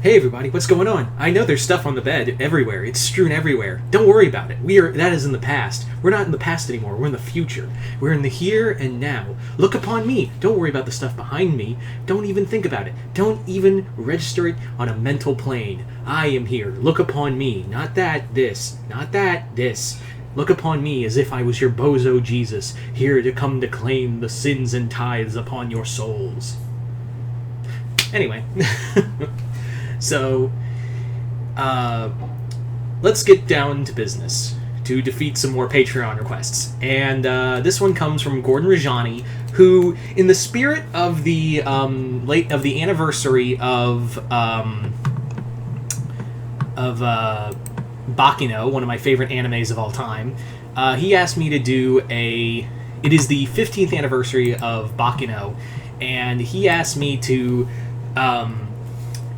Hey everybody, what's going on? I know there's stuff on the bed everywhere. It's strewn everywhere. Don't worry about it. That is in the past. We're not in the past anymore. We're in the future. We're in the here and now. Look upon me. Don't worry about the stuff behind me. Don't even think about it. Don't even register it on a mental plane. I am here. Look upon me. Not that, this. Not that, this. Look upon me as if I was your bozo Jesus, here to come to claim the sins and tithes upon your souls. Anyway. So, let's get down to business to defeat some more Patreon requests. And this one comes from Gordon Rajani, who, in the spirit of the anniversary of Baccano, one of my favorite animes of all time, he asked me to do it is the 15th anniversary of Baccano, and he asked me to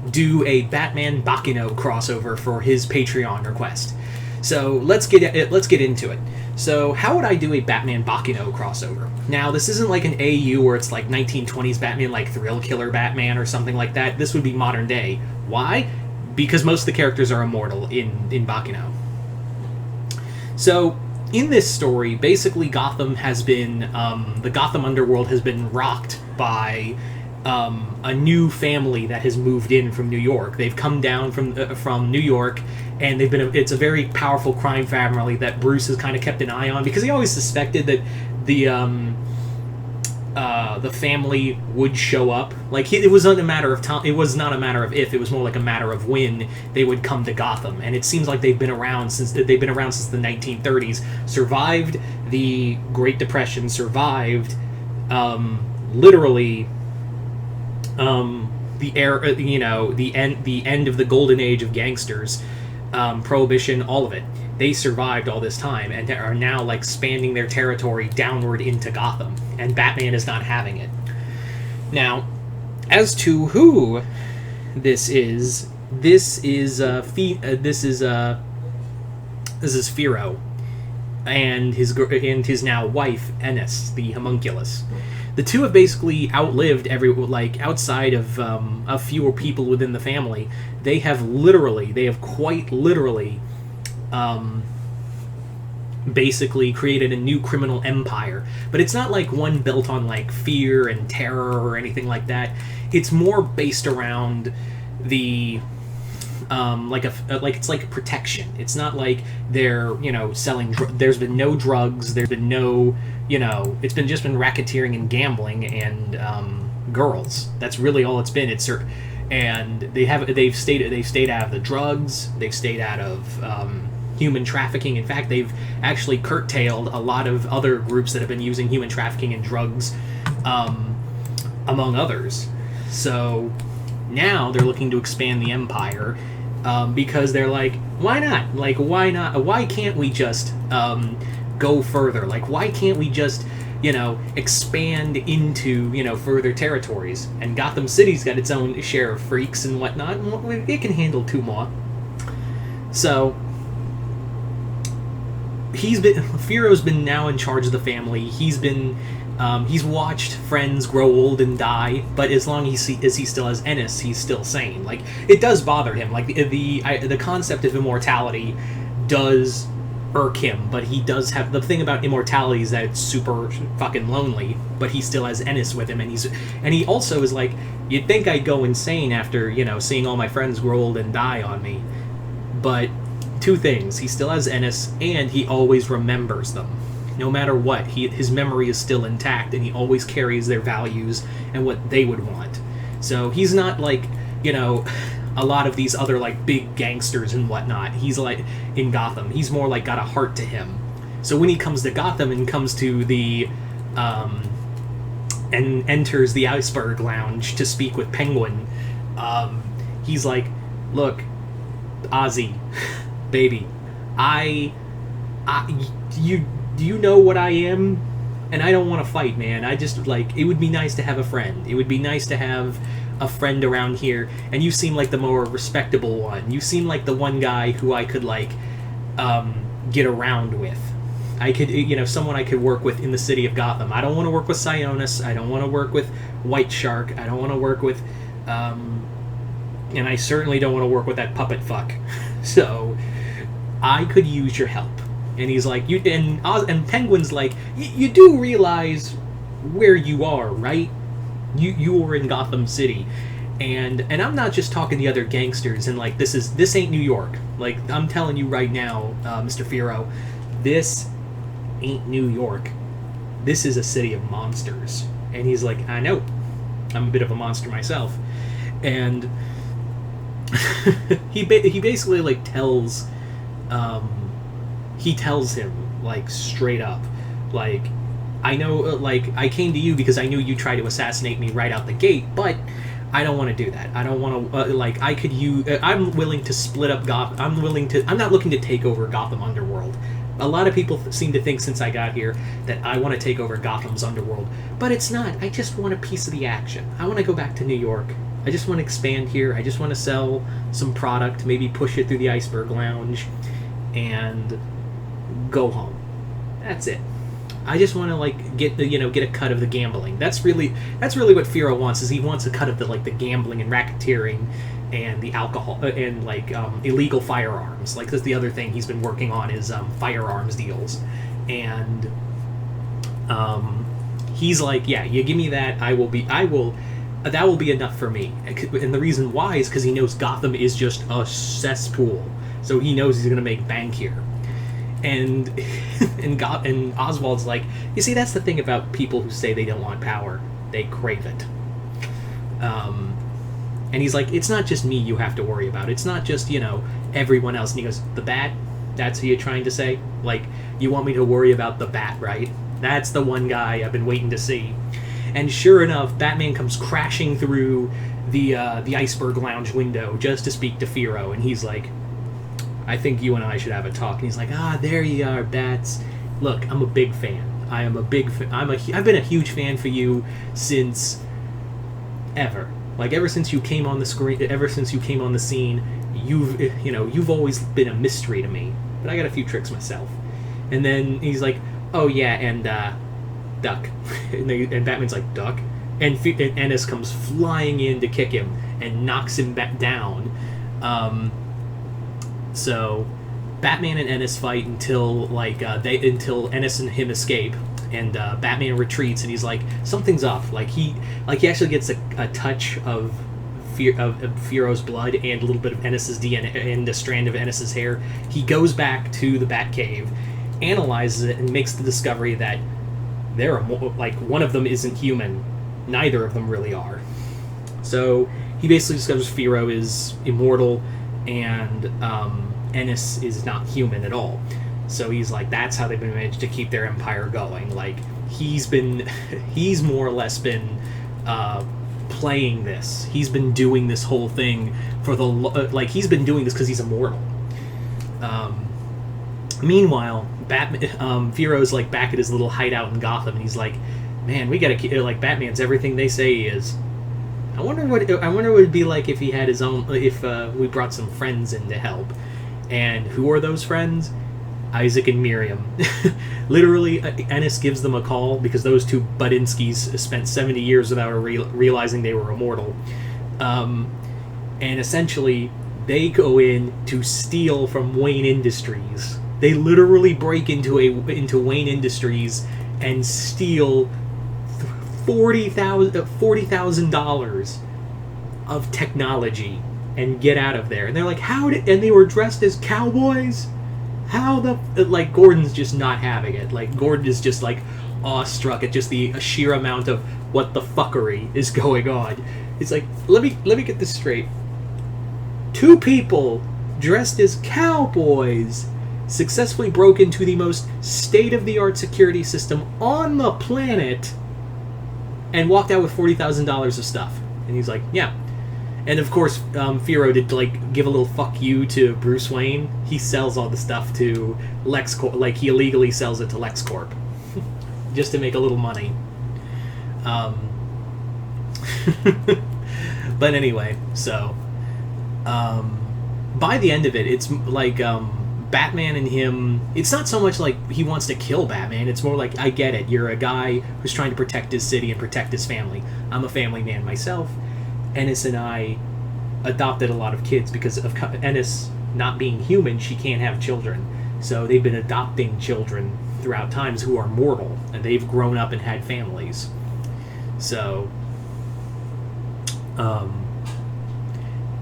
do a Batman Baccano crossover for his Patreon request. So let's get into it. So how would I do a Batman Baccano crossover? Now, this isn't like an AU where it's like 1920s Batman, like Thrill Killer Batman or something like that. This would be modern day. Why? Because most of the characters are immortal in Baccano. So in this story, basically Gotham has been the Gotham underworld has been rocked by a new family that has moved in from New York. They've come down from New York, and it's a very powerful crime family that Bruce has kind of kept an eye on, because he always suspected that the family would show up. Like, it was not a matter of time. It was not a matter of if. It was more like a matter of when they would come to Gotham. And it seems like they've been around since the 1930s. Survived the Great Depression. Survived literally. The end of the golden age of gangsters, Prohibition, all of it. They survived all this time and are now like expanding their territory downward into Gotham, and Batman is not having it. Now, as to who this is Firo and his now wife Ennis, the homunculus. The two have basically outlived outside of a fewer people within the family. They have quite literally basically created a new criminal empire. But it's not like one built on like fear and terror or anything like that. It's more based around the it's like protection. It's not like they're selling. There's been no drugs. There's been no it's been racketeering and gambling and girls. That's really all it's been. And they've stayed out of the drugs. They've stayed out of human trafficking. In fact, they've actually curtailed a lot of other groups that have been using human trafficking and drugs, among others. So now they're looking to expand the empire. Because they're like, why not? Like, why not? Why can't we just go further? Like, why can't we just, expand into, further territories? And Gotham City's got its own share of freaks and whatnot, and it can handle two more. So, Firo's been now in charge of the family. He's watched friends grow old and die, but as long as he still has Ennis, he's still sane. Like, it does bother him. Like, the concept of immortality does irk him, but he does have... The thing about immortality is that it's super fucking lonely, but he still has Ennis with him, and he also is like, you'd think I'd go insane after, seeing all my friends grow old and die on me. But two things. He still has Ennis, and he always remembers them. No matter what, his memory is still intact, and he always carries their values and what they would want. So he's not like, a lot of these other like big gangsters and whatnot. He's like in Gotham. He's more like got a heart to him. So when he comes to Gotham and comes to the and enters the Iceberg Lounge to speak with Penguin, he's like, look, Ozzy, baby, you know what I am, and I don't want to fight, man. I just, it would be nice to have a friend. It would be nice to have a friend around here, and you seem like the more respectable one. You seem like the one guy who I could, get around with. I could, someone I could work with in the city of Gotham. I don't want to work with Sionis. I don't want to work with White Shark. I don't want to work with, and I certainly don't want to work with that puppet fuck. So I could use your help. And he's like, you and Penguin's like, you do realize where you are, right? You were in Gotham City, and I'm not just talking the other gangsters. And like, this ain't New York. Like, I'm telling you right now, Mr. Firo, this ain't New York. This is a city of monsters. And he's like, I know, I'm a bit of a monster myself. And he basically like tells him like straight up, like, I know, like, I came to you because I knew you tried to assassinate me right out the gate, but I don't want to do that. I don't want to, like, I'm willing to split up Gotham. I'm not looking to take over Gotham Underworld. A lot of people seem to think since I got here that I want to take over Gotham's underworld, but it's not. I just want a piece of the action. I want to go back to New York. I just want to expand here. I just want to sell some product, maybe push it through the Iceberg Lounge, and go home. That's it. I just want to like get a cut of the gambling. That's really what Firo wants. Is he wants a cut of the gambling and racketeering and the alcohol and illegal firearms. Like, that's the other thing he's been working on is firearms deals. And he's like, yeah, you give me that, that will be enough for me. And the reason why is because he knows Gotham is just a cesspool. So he knows he's going to make bank here. And Oswald's like, you see, that's the thing about people who say they don't want power. They crave it. And he's like, it's not just me you have to worry about. It's not just, everyone else. And he goes, the Bat? That's who you're trying to say? Like, you want me to worry about the Bat, right? That's the one guy I've been waiting to see. And sure enough, Batman comes crashing through the Iceberg Lounge window just to speak to Firo. And he's like, I think you and I should have a talk. And he's like, there you are, Bats. Look, I'm a big fan. I've been a huge fan for you since ever. Like, ever since you came on the screen, ever since you came on the scene, you've always been a mystery to me. But I got a few tricks myself. And then he's like, oh yeah, and duck. And Batman's like, duck? And Ennis comes flying in to kick him and knocks him back down. So Batman and Ennis fight until Ennis and him escape, and Batman retreats, and he's like, something's up. Like he actually gets a touch of Firo's blood and a little bit of Ennis's DNA and a strand of Ennis's hair. He goes back to the Batcave, analyzes it, and makes the discovery that there are one of them isn't human. Neither of them really are. So he basically discovers Firo is immortal, and Ennis is not human at all. So he's like, that's how they've managed to keep their empire going. Like, he's more or less been playing this. He's been doing this whole thing for he's been doing this because he's immortal. Meanwhile, Firo's like back at his little hideout in Gotham, and he's like, man, we gotta keep, Batman's everything they say he is. I wonder what it would be like if he had his own, if we brought some friends in to help. And who are those friends? Isaac and Miriam. Literally, Ennis gives them a call because those two Budinskis spent 70 years without realizing they were immortal. And essentially, they go in to steal from Wayne Industries. They literally break into Wayne Industries and steal $40,000 of technology and get out of there. And they're like, and they were dressed as cowboys? How Gordon's just not having it. Like, Gordon is just awestruck at just the sheer amount of what the fuckery is going on. It's like, let me get this straight. Two people dressed as cowboys successfully broke into the most state-of-the-art security system on the planet and walked out with $40,000 of stuff. And he's like, yeah. And of course, Firo did give a little fuck you to Bruce Wayne. He sells all the stuff to LexCorp. He illegally sells it to LexCorp just to make a little money. But anyway, so by the end of it, it's Batman and him. It's not so much like he wants to kill Batman. It's more like, I get it. You're a guy who's trying to protect his city and protect his family. I'm a family man myself. Ennis and I adopted a lot of kids because of Ennis not being human. She can't have children, so they've been adopting children throughout times who are mortal, and they've grown up and had families. So,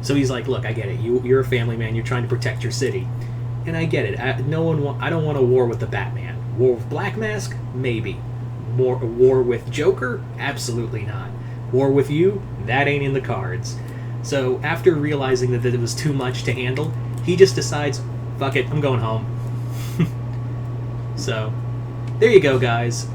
so he's like, look, I get it. You're a family man. You're trying to protect your city, and I get it. I don't want a war with the Batman. War with Black Mask, maybe. War with Joker, absolutely not. War with you, that ain't in the cards. So after realizing that it was too much to handle, he just decides, fuck it, I'm going home. So, there you go, guys.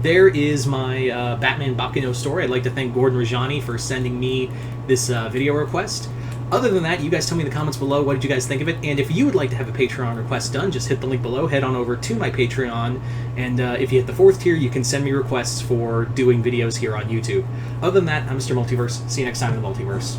There is my Batman Baccano story. I'd like to thank Gordon Rajani for sending me this video request. Other than that, you guys tell me in the comments below what did you guys think of it, and if you would like to have a Patreon request done, just hit the link below, head on over to my Patreon, and if you hit the 4th tier, you can send me requests for doing videos here on YouTube. Other than that, I'm Mr. Multiverse. See you next time in the Multiverse.